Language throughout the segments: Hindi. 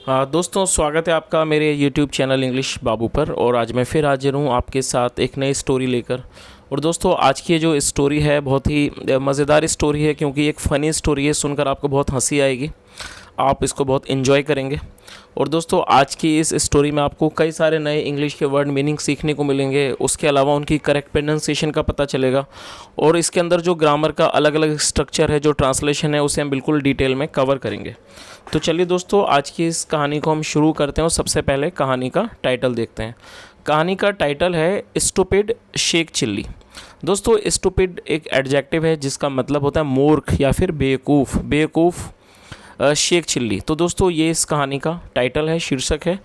दोस्तों, स्वागत है आपका मेरे YouTube चैनल इंग्लिश बाबू पर। और आज मैं फिर हाजिर हूँ आपके साथ एक नई स्टोरी लेकर। और दोस्तों, आज की जो स्टोरी है बहुत ही मज़ेदार स्टोरी है, क्योंकि एक फ़नी स्टोरी है। सुनकर आपको बहुत हंसी आएगी, आप इसको बहुत इन्जॉय करेंगे। और दोस्तों, आज की इस स्टोरी में आपको कई सारे नए इंग्लिश के वर्ड मीनिंग सीखने को मिलेंगे। उसके अलावा उनकी करेक्ट प्रोनाउंसिएशन का पता चलेगा। और इसके अंदर जो ग्रामर का अलग अलग स्ट्रक्चर है, जो ट्रांसलेशन है, उसे हम बिल्कुल डिटेल में कवर करेंगे। तो चलिए दोस्तों, आज की इस कहानी को हम शुरू करते हैं। और सबसे पहले कहानी का टाइटल देखते हैं। कहानी का टाइटल है स्टूपिड शेख चिल्ली। दोस्तों, स्टूपिड एक एडजेक्टिव है जिसका मतलब होता है मूर्ख या फिर बेवकूफ़ शेख चिल्ली। तो दोस्तों, ये इस कहानी का टाइटल है, शीर्षक है।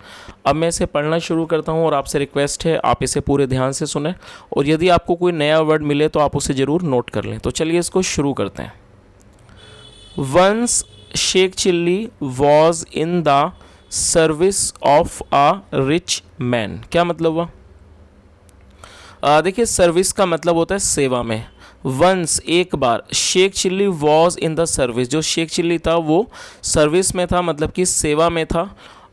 अब मैं इसे पढ़ना शुरू करता हूँ और आपसे रिक्वेस्ट है आप इसे पूरे ध्यान से सुने। और यदि आपको कोई नया वर्ड मिले तो आप उसे ज़रूर नोट कर लें। तो चलिए इसको शुरू करते हैं। Once Sheikh Chilli was in the service of a rich man. क्या मतलब हुआ? देखिए, सर्विस का मतलब होता है सेवा में। वंस एक बार, Sheikh Chilli was in the service, जो शेख चिल्ली था वो सर्विस में था, मतलब कि सेवा में था।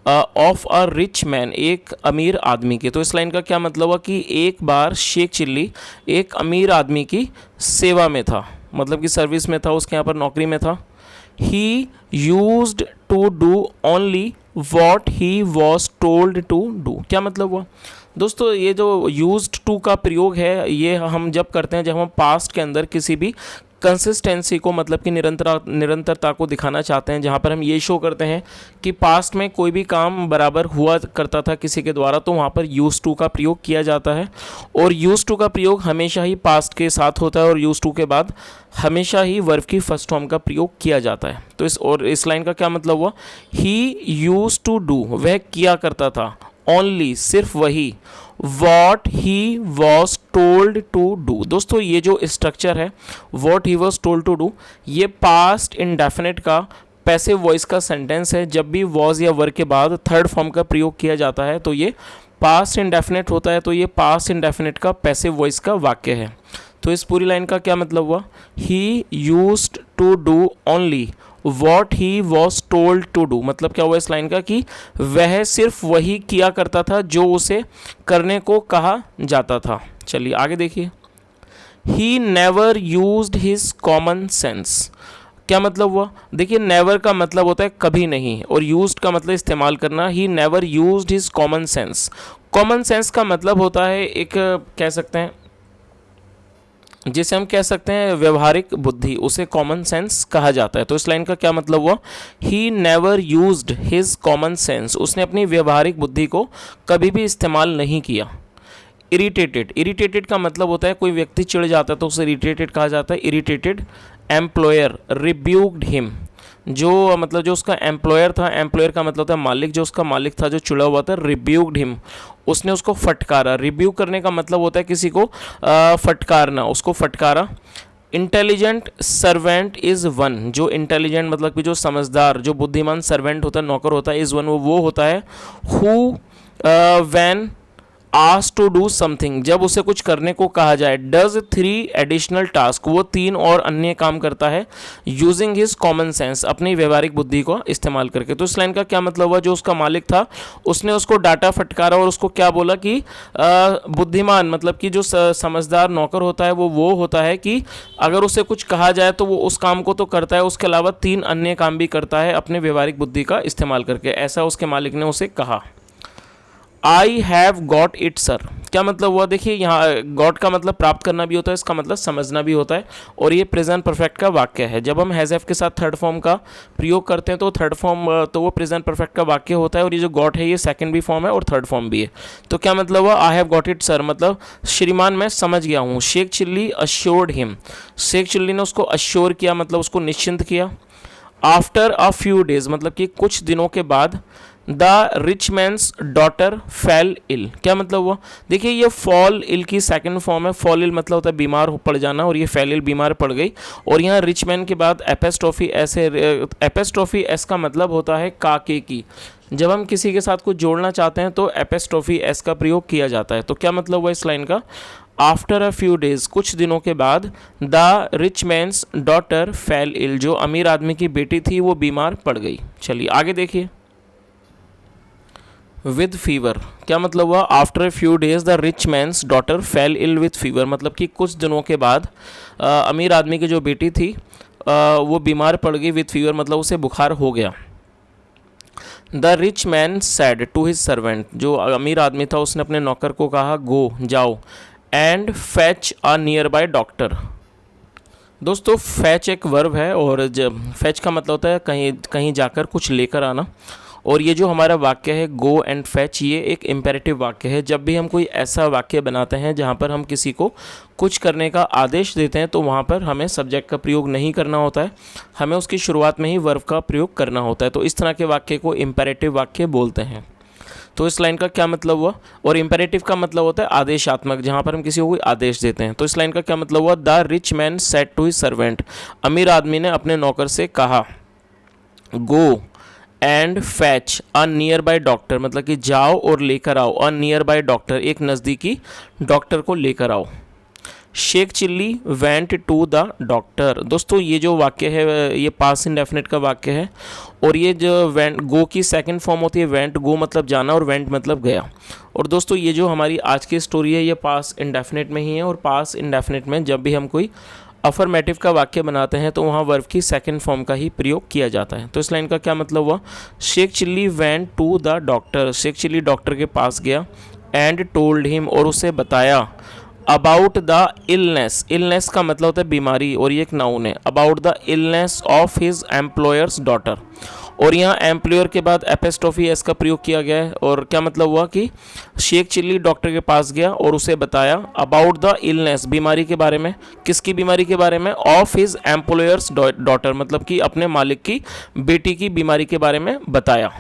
ऑफ अ रिच मैन, एक अमीर आदमी के। तो इस लाइन का क्या मतलब हुआ कि एक बार शेख चिल्ली एक अमीर आदमी की सेवा में था, मतलब कि सर्विस में था, उसके यहाँ पर नौकरी में था। He used to do only what he was told to do. क्या मतलब हुआ? दोस्तों, ये जो यूज्ड टू का प्रयोग है, ये हम जब करते हैं जब हम पास्ट के अंदर किसी भी कंसिस्टेंसी को, मतलब कि निरंतरता को दिखाना चाहते हैं। जहाँ पर हम ये शो करते हैं कि पास्ट में कोई भी काम बराबर हुआ करता था किसी के द्वारा, तो वहाँ पर यूज टू का प्रयोग किया जाता है। और यूज टू का प्रयोग हमेशा ही पास्ट के साथ होता है, और यूज टू के बाद हमेशा ही वर्ब की फर्स्ट फॉर्म का प्रयोग किया जाता है। तो इस लाइन का क्या मतलब हुआ? ही यूज टू डू, वह किया करता था, ओनली सिर्फ वही, what he was told to do. दोस्तों, ये जो स्ट्रक्चर है what he was told to do, ये पास्ट इंडेफिनिट का पैसिव वॉइस का सेंटेंस है। जब भी वॉज या वर के बाद थर्ड फॉर्म का प्रयोग किया जाता है तो ये पास्ट इंडेफिनिट होता है। तो ये पास्ट इंडेफिनिट का पैसिव वॉइस का वाक्य है। तो इस पूरी लाइन का क्या मतलब हुआ? He used to do only what he was told to do. मतलब क्या हुआ इस लाइन का कि वह सिर्फ वही किया करता था जो उसे करने को कहा जाता था। चलिए आगे देखिए। He never used his common sense. क्या मतलब हुआ? देखिए, नेवर का मतलब होता है कभी नहीं, और यूज्ड का मतलब इस्तेमाल करना। He never used his common sense. Common sense का मतलब होता है एक, कह सकते हैं, जिसे हम कह सकते हैं व्यवहारिक बुद्धि, उसे कॉमन सेंस कहा जाता है। तो इस लाइन का क्या मतलब हुआ? He never used his common sense, उसने अपनी व्यवहारिक बुद्धि को कभी भी इस्तेमाल नहीं किया। इरिटेटेड का मतलब होता है कोई व्यक्ति चिढ़ जाता है तो उसे इरिटेटेड कहा जाता है। इरिटेटेड एम्प्लॉयर रिब्यूक्ड हिम, जो मतलब जो उसका एम्प्लॉयर था, एम्प्लॉयर का मतलब था मालिक, जो उसका मालिक था जो चिड़ा हुआ था, रिब्यूक्ड हिम, उसने उसको फटकारा। रिब्यूक करने का मतलब होता है किसी को फटकारना, उसको फटकारा। इंटेलिजेंट सर्वेंट इज़ वन, जो इंटेलिजेंट मतलब कि जो समझदार, जो बुद्धिमान सर्वेंट होता है, नौकर होता है, इज़ वन, वो होता है who when asked to do something, जब उसे कुछ करने को कहा जाए। डज 3 एडिशनल टास्क, वो 3 और अन्य काम करता है। यूजिंग हिज कॉमन सेंस, अपनी व्यवहारिक बुद्धि को इस्तेमाल करके। तो इस लाइन का क्या मतलब हुआ? जो उसका मालिक था उसने उसको डांटा, फटकारा, और उसको क्या बोला कि बुद्धिमान मतलब कि जो समझदार नौकर होता है वो होता है कि अगर उसे कुछ कहा जाए तो वो उस काम को तो करता है, उसके अलावा 3 अन्य काम भी करता है अपने व्यवहारिक बुद्धि का इस्तेमाल करके। ऐसा उसके मालिक ने उसे कहा। आई हैव गॉट इट सर। क्या मतलब हुआ? देखिए, यहाँ गॉट का मतलब प्राप्त करना भी होता है, इसका मतलब समझना भी होता है। और ये प्रेजेंट परफेक्ट का वाक्य है। जब हम हैज़ हैव के साथ थर्ड फॉर्म का प्रयोग करते हैं तो थर्ड फॉर्म तो वो प्रेजेंट परफेक्ट का वाक्य होता है। और ये जो गॉट है ये सेकंड भी फॉर्म है और थर्ड फॉर्म भी है। तो क्या मतलब हुआ? I have got it sir, मतलब श्रीमान मैं समझ गया हूँ। शेख चिल्ली अश्योर्ड हिम, शेख चिल्ली ने उसको अश्योर किया, मतलब उसको निश्चिंत किया। आफ्टर अ फ्यू डेज, मतलब कि कुछ दिनों के बाद। The rich man's daughter fell ill. क्या मतलब हुआ? देखिए, ये फॉल इल की सेकंड फॉर्म है। फॉल इल मतलब होता है बीमार पड़ जाना, और ये फेल इल बीमार पड़ गई। और यहाँ रिच मैन के बाद एपेस्ट्रोफी एस का मतलब होता है काके की। जब हम किसी के साथ कुछ जोड़ना चाहते हैं तो एपेस्ट्रोफी एस का प्रयोग किया जाता है। तो क्या मतलब हुआ इस लाइन का? आफ्टर अ फ्यू डेज, कुछ दिनों के बाद। The rich man's daughter fell ill, जो अमीर आदमी की बेटी थी वो बीमार पड़ गई। चलिए आगे देखिए। विद फीवर क्या मतलब हुआ? After a few days the rich man's daughter fell ill with fever, मतलब कि कुछ दिनों के बाद अमीर आदमी की जो बेटी थी वो बीमार पड़ गई। विथ फीवर मतलब उसे बुखार हो गया। The rich man said to his servant, जो अमीर आदमी था उसने अपने नौकर को कहा गो जाओ and fetch a nearby doctor. दोस्तों फैच एक वर्ब है और जब फैच का मतलब होता है कहीं कहीं जाकर कुछ लेकर आना। और ये जो हमारा वाक्य है गो एंड फैच, ये एक इम्पेरेटिव वाक्य है। जब भी हम कोई ऐसा वाक्य बनाते हैं जहाँ पर हम किसी को कुछ करने का आदेश देते हैं तो वहाँ पर हमें सब्जेक्ट का प्रयोग नहीं करना होता है, हमें उसकी शुरुआत में ही वर्ब का प्रयोग करना होता है। तो इस तरह के वाक्य को इम्पेरेटिव वाक्य बोलते हैं। तो इस लाइन का क्या मतलब हुआ? और इम्पेरेटिव का मतलब होता है आदेशात्मक, जहाँ पर हम किसी को कोई आदेश देते हैं। तो इस लाइन का क्या मतलब हुआ? The rich man said to his servant, अमीर आदमी ने अपने नौकर से कहा go and fetch a nearby doctor, मतलब कि जाओ और लेकर आओ। अ नियर बाय डॉक्टर, एक नज़दीकी डॉक्टर को लेकर आओ। Sheikh Chilli went to the doctor. दोस्तों ये जो वाक्य है ये पास इंडेफिनिट का वाक्य है और ये जो वेंट गो की सेकंड फॉर्म होती है वेंट। गो मतलब जाना और वेंट मतलब गया। और दोस्तों ये जो हमारी आज की स्टोरी है ये पास इंडेफिनिट में ही है और पास इंडेफिनिट में जब भी हम कोई अफर्मेटिव का वाक्य बनाते हैं तो वहाँ वर्ब की सेकंड फॉर्म का ही प्रयोग किया जाता है। तो इस लाइन का क्या मतलब हुआ? Sheikh Chilli went to the doctor, Sheikh Chilli doctor के पास गया एंड टोल्ड हिम, और उसे बताया अबाउट द इलनेस। इलनेस का मतलब होता है बीमारी और ये एक नाउन है। About the illness of his employers daughter, और यहाँ एम्प्लॉयर के बाद एपेस्ट्रोफी एस का प्रयोग किया गया है। और क्या मतलब हुआ कि शेख चिल्ली डॉक्टर के पास गया और उसे बताया अबाउट द इलनेस, बीमारी के बारे में। किसकी बीमारी के बारे में? ऑफ हिज एम्प्लॉयर्स डॉटर, मतलब कि अपने मालिक की बेटी की बीमारी के बारे में बताया।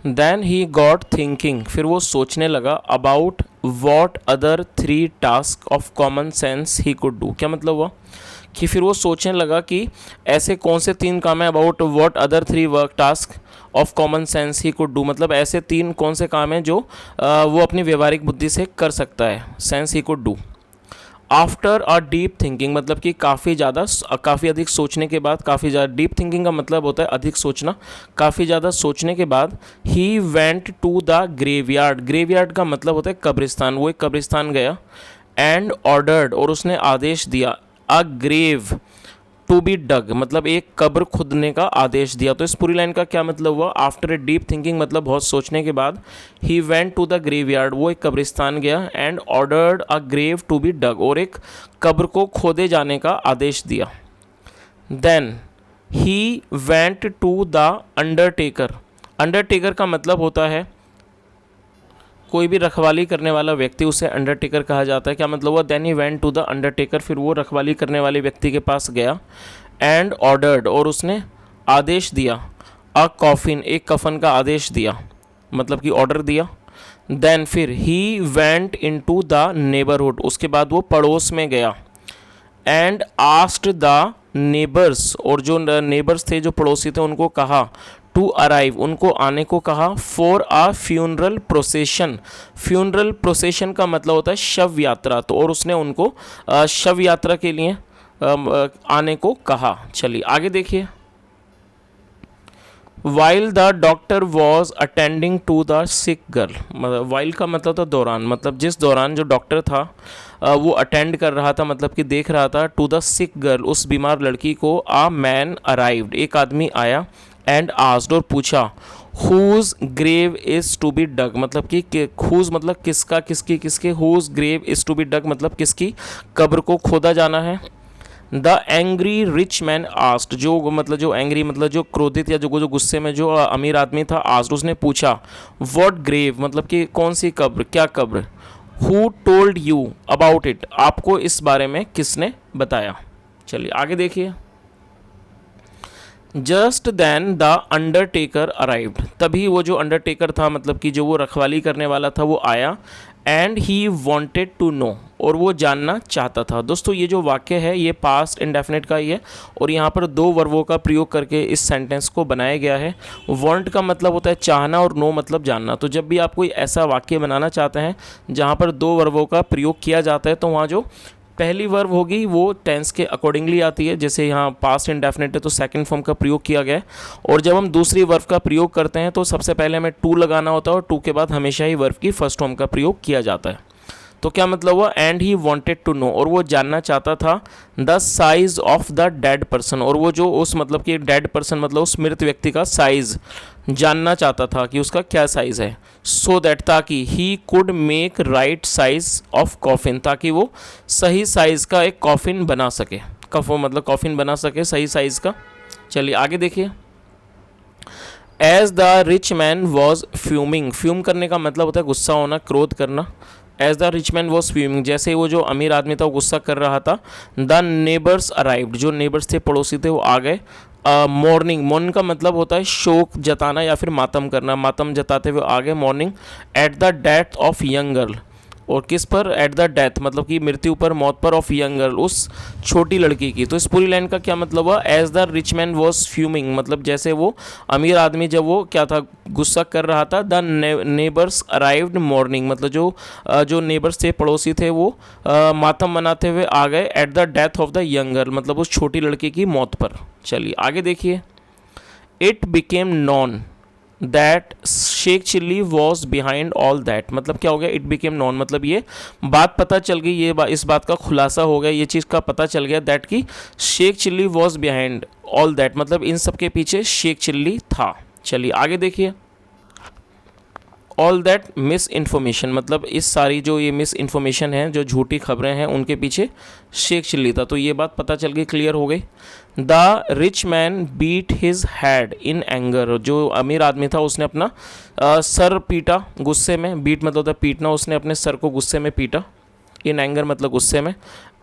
देन ही गॉट थिंकिंग, फिर वो सोचने लगा about what other 3 task of common sense he could do. क्या मतलब हुआ कि फिर वो सोचने लगा कि ऐसे कौन से 3 काम हैं। About what other 3 work task of common sense he could do, मतलब ऐसे 3 कौन से काम हैं जो वो अपनी व्यवहारिक बुद्धि से कर सकता है। Sense he could do. After a deep thinking, मतलब कि काफ़ी अधिक सोचने के बाद, काफ़ी ज़्यादा डीप थिंकिंग का मतलब होता है अधिक सोचना। काफ़ी ज़्यादा सोचने के बाद ही went to the graveyard. Graveyard का मतलब होता है कब्रिस्तान। वो एक कब्रिस्तान गया एंड ऑर्डर्ड, और उसने आदेश दिया अ ग्रेव टू बी डग, मतलब एक कब्र खुदने का आदेश दिया। तो इस पूरी लाइन का क्या मतलब हुआ? आफ्टर ए डीप थिंकिंग मतलब बहुत सोचने के बाद ही वेंट टू द ग्रेवयार्ड, वो एक कब्रिस्तान गया and ordered a grave to be dug, और एक कब्र को खोदे जाने का आदेश दिया। Then he went to the undertaker. Undertaker का मतलब होता है कोई भी रखवाली करने वाला व्यक्ति, उसे अंडरटेकर कहा जाता है। क्या मतलब हुआ? Then he went to the undertaker, फिर वो रखवाली करने वाले व्यक्ति के पास गया एंड ऑर्डर्ड, और उसने आदेश दिया अ कॉफिन, एक कफन का आदेश दिया, मतलब कि ऑर्डर दिया। देन फिर he went into the neighbourhood, उसके बाद वो पड़ोस में गया एंड आस्क्ड द नेबर्स, और जो नेबर्स थे, जो पड़ोसी थे, उनको कहा टू अराइव, उनको आने को कहा for a funeral procession. Funeral procession का मतलब होता है शव यात्रा, तो और उसने उनको शव यात्रा के लिए आने को कहा। चलिए आगे देखिए। While the doctor was attending to the sick girl, मतलब वाइल का मतलब था दौरान, मतलब जिस दौरान जो डॉक्टर था वो अटेंड कर रहा था, मतलब कि देख रहा था टू द सिक गर्ल, उस बीमार लड़की को। अ मैन अराइव्ड, एक आदमी आया एंड आस्क्ड, और पूछा whose grave is to be dug, मतलब कि हुज मतलब किसका, किसकी, किसके। Whose grave is to be dug मतलब किसकी कब्र को खोदा जाना है। The angry rich man asked, जो एंग्री मतलब जो क्रोधित या जो गुस्से में जो अमीर आदमी था, आस्क्ड उसने पूछा व्हाट ग्रेव मतलब कि कौन सी कब्र, क्या कब्र। Who told you about it, आपको इस बारे में किसने बताया। चलिए आगे देखिए। Just then the undertaker arrived, तभी वो जो अंडरटेकर था, मतलब कि जो वो रखवाली करने वाला था, वो आया and he wanted to know, और वो जानना चाहता था। दोस्तों ये जो वाक्य है ये पास्ट इंडेफिनिट का ही है और यहाँ पर 2 वर्बों का प्रयोग करके इस सेंटेंस को बनाया गया है। वॉन्ट का मतलब होता है चाहना और नो मतलब जानना। तो जब भी आप कोई ऐसा वाक्य बनाना चाहते हैं जहाँ पर 2 वर्बों का प्रयोग किया जाता है तो वहाँ जो पहली वर्ब होगी वो टेंस के अकॉर्डिंगली आती है, जैसे यहाँ पास्ट इंडेफिनिट है तो सेकंड फॉर्म का प्रयोग किया गया है। और जब हम दूसरी वर्ब का प्रयोग करते हैं तो सबसे पहले हमें टू लगाना होता है और टू के बाद हमेशा ही वर्ब की फर्स्ट फॉर्म का प्रयोग किया जाता है। तो क्या मतलब हुआ, and he wanted to know, और वो जानना चाहता था the size of the dead person, और वो जो उस मतलब कि डेड पर्सन मतलब उस मृत व्यक्ति का साइज जानना चाहता था कि उसका क्या साइज़ है। सो दैट, ताकि he could make right size of coffin, ताकि वो सही साइज़ का एक कॉफिन बना सके, कफो मतलब कॉफिन बना सके सही साइज़ का। चलिए आगे देखिए। As the rich man was fuming, fume करने का मतलब होता है गुस्सा होना, क्रोध करना। As the rich man was fuming, जैसे वो जो अमीर आदमी था वो गुस्सा कर रहा था। द नेबर्स अराइव्ड, जो नेबर्स थे पड़ोसी थे वो आ गए। मॉर्निंग, मॉर्निंग का मतलब होता है शोक जताना या फिर मातम करना, मातम जताते हुए आ गए morning. At the death of young girl, और किस पर, एट द डेथ मतलब कि मृत्यु पर, मौत पर, ऑफ यंग गर्ल उस छोटी लड़की की। तो इस पूरी लाइन का क्या मतलब हुआ, as the rich man was fuming मतलब जैसे वो अमीर आदमी जब वो क्या था गुस्सा कर रहा था। द नेबर्स अराइव्ड मॉर्निंग मतलब जो नेबर्स थे पड़ोसी थे वो मातम मनाते हुए आ गए at the death of the young girl मतलब उस छोटी लड़की की मौत पर। चलिए आगे देखिए। It became known that Sheikh Chilli was behind all that, मतलब क्या हो गया, इट बिकेम नॉन मतलब ये बात पता चल गई, इस बात का खुलासा हो गया, ये चीज़ का पता चल गया दैट कि Sheikh Chilli was behind all that मतलब इन सब के पीछे शेख चिल्ली था। चलिए आगे देखिए। ऑल दैट मिस इन्फॉर्मेशन मतलब इस सारी जो ये मिस इन्फॉर्मेशन है, जो झूठी खबरें हैं, उनके पीछे शेख चिल्ली था। तो ये बात पता चल गई, क्लियर हो गई। The rich man beat his head in anger, जो अमीर आदमी था उसने अपना सर पीटा गुस्से में। बीट मतलब होता है पीटना, उसने अपने सर को गुस्से में पीटा। इन एंगर मतलब गुस्से में।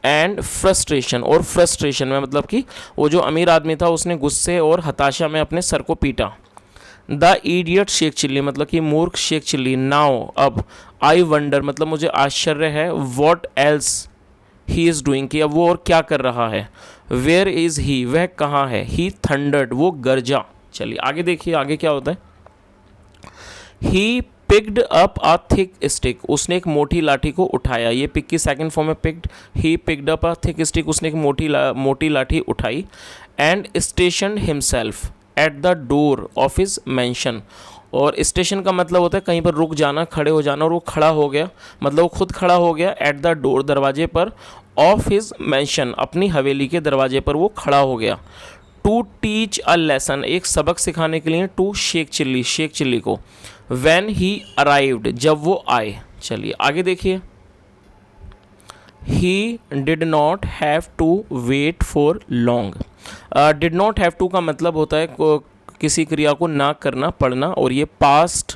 एंड फ्रस्ट्रेशन, और फ्रस्ट्रेशन में मतलब कि वो जो अमीर आदमी था उसने गुस्से और हताशा में अपने सर को पीटा। द इडियट शेख चिल्ली मतलब कि मूर्ख शेख चिल्ली। नाउ अब, आई वंडर मतलब मुझे आश्चर्य है, what else he is doing कि अब वो और क्या कर रहा है। वेयर इज़ ही वह कहाँ है। ही थंडर्ड वो गरजा। चलिए आगे देखिए, आगे क्या होता है। He picked up a thick stick, उसने एक मोटी लाठी को उठाया। ये पिक की सेकंड फॉर्म में picked. He picked up a thick stick, उसने एक मोटी लाठी उठाई। And station himself at the door of his mention, और स्टेशन का मतलब होता है कहीं पर रुक जाना, खड़े हो जाना, और वो खड़ा हो गया मतलब वो खुद खड़ा हो गया। एट द डोर दरवाजे पर, ऑफ हिज मैंशन अपनी हवेली के दरवाजे पर वो खड़ा हो गया। टू टीच अ लेसन एक सबक सिखाने के लिए। टू शेख चिल्ली को। व्हेन ही अराइव्ड जब वो आए। चलिए आगे देखिए। He did not have to wait for long. Did not have to का मतलब होता है किसी क्रिया को ना करना पड़ना, और ये पास्ट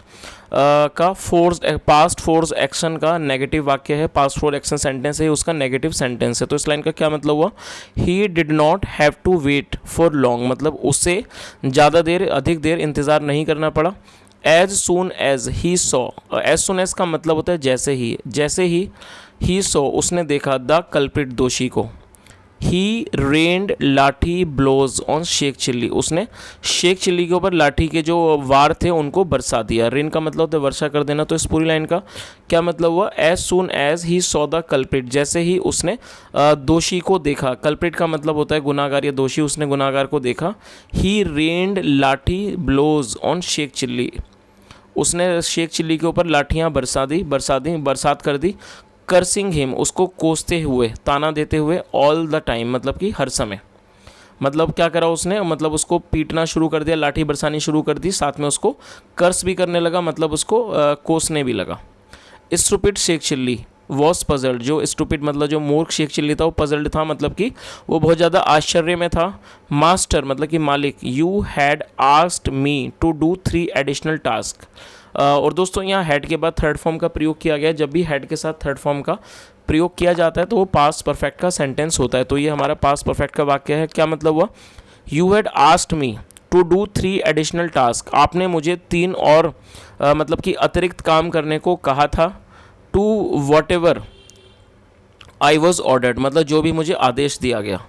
फोर्स एक्शन का नेगेटिव वाक्य है। पास्ट फोर्स एक्शन सेंटेंस है, उसका नेगेटिव सेंटेंस है। तो इस लाइन का क्या मतलब हुआ, he did not have to wait for long मतलब उसे ज़्यादा देर अधिक देर इंतज़ार नहीं करना पड़ा। As soon as he saw, as soon as का मतलब होता है जैसे ही सॉ उसने देखा द कल्प्रिट दोषी को। ही रेंड लाठी ब्लोज ऑन शेख चिल्ली, उसने शेख चिल्ली के ऊपर लाठी के जो वार थे उनको बरसा दिया। रेन का मतलब होता है वर्षा कर देना। तो इस पूरी लाइन का क्या मतलब हुआ, as soon as he saw the culprit जैसे ही उसने दोषी को देखा। कल्प्रिट का मतलब होता है गुनाहगार या दोषी, उसने गुनाहगार को देखा। ही रेंड लाठी ब्लोज ऑन शेख चिल्ली, उसने शेख चिल्ली के ऊपर लाठियाँ बरसात कर दी। कर्सिंग हिम उसको कोसते हुए, ताना देते हुए। ऑल द टाइम मतलब कि हर समय, मतलब क्या करा उसने, मतलब उसको पीटना शुरू कर दिया, लाठी बरसानी शुरू कर दी, साथ में उसको कर्स भी करने लगा मतलब उसको कोसने भी लगा। Stupid Sheikh Chilli was puzzled, जो स्टूपिड मतलब जो मूर्ख शेख चिल्ली था वो पजल्ड था मतलब कि वो बहुत ज़्यादा आश्चर्य में था। मास्टर मतलब कि मालिक। You had asked me to do 3 additional task, और दोस्तों यहाँ हेड के बाद थर्ड फॉर्म का प्रयोग किया गया। जब भी हेड के साथ थर्ड फॉर्म का प्रयोग किया जाता है तो वो पास्ट परफेक्ट का सेंटेंस होता है। तो ये हमारा पास्ट परफेक्ट का वाक्य है। क्या मतलब हुआ, you had asked me to do 3 additional task, आपने मुझे 3 और मतलब कि अतिरिक्त काम करने को कहा था। To whatever I was ordered मतलब जो भी मुझे आदेश दिया गया।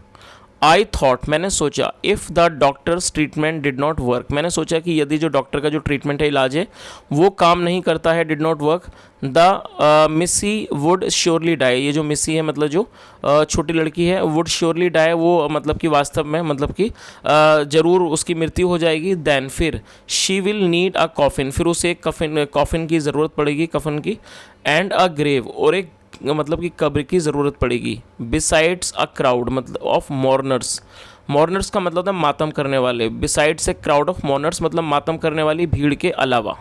आई थॉट, मैंने सोचा, if the doctors treatment did not work, मैंने सोचा कि यदि जो डॉक्टर का जो ट्रीटमेंट है, इलाज है, वो काम नहीं करता है, डिड नॉट वर्क, द मिसी वुड श्योरली डाई, ये जो मिसी है मतलब जो छोटी लड़की है, वुड श्योरली डाई, वो मतलब कि वास्तव में मतलब कि ज़रूर उसकी मृत्यु हो जाएगी। देन फिर she will need a coffin, फिर उसे एक कॉफिन की ज़रूरत पड़ेगी, कफन की, एंड अ ग्रेव, और एक मतलब कि कब्र की ज़रूरत पड़ेगी। बिसाइड्स अ क्राउड मतलब ऑफ मॉर्नर्स, मॉर्नर्स का मतलब है मातम करने वाले, बिसाइड्स ए क्राउड ऑफ मॉर्नर्स मतलब मातम करने वाली भीड़ के अलावा।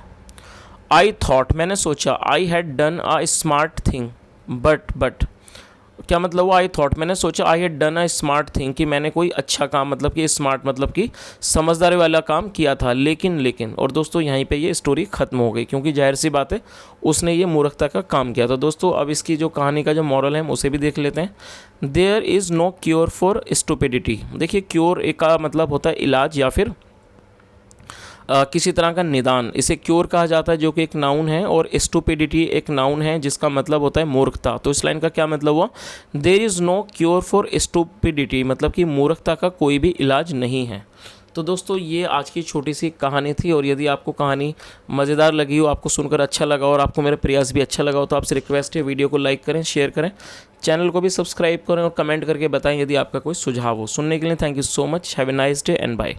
आई थॉट, मैंने सोचा, I had done a smart thing, but क्या मतलब वो आई थॉट, मैंने सोचा, I had done a smart thing, कि मैंने कोई अच्छा काम मतलब कि स्मार्ट मतलब कि समझदारी वाला काम किया था, लेकिन और दोस्तों यहीं पे ये स्टोरी ख़त्म हो गई, क्योंकि जाहिर सी बात है उसने ये मूर्खता का काम किया था। दोस्तों अब इसकी जो कहानी का जो मॉरल है हम उसे भी देख लेते हैं। There is no cure for stupidity, देखिए क्योर एक का मतलब होता है इलाज या फिर किसी तरह का निदान, इसे क्योर कहा जाता है, जो कि एक नाउन है, और स्टुपिडिटी एक नाउन है जिसका मतलब होता है मूर्खता। तो इस लाइन का क्या मतलब हुआ, there is no cure for stupidity, मतलब कि मूर्खता का कोई भी इलाज नहीं है। तो दोस्तों ये आज की छोटी सी कहानी थी, और यदि आपको कहानी मज़ेदार लगी हो, आपको सुनकर अच्छा लगा और आपको मेरा प्रयास भी अच्छा लगा हो, तो आपसे रिक्वेस्ट है वीडियो को लाइक करें, शेयर करें, चैनल को भी सब्सक्राइब करें और कमेंट करके बताएं यदि आपका कोई सुझाव हो। सुनने के लिए thank you so much, have a nice day and bye.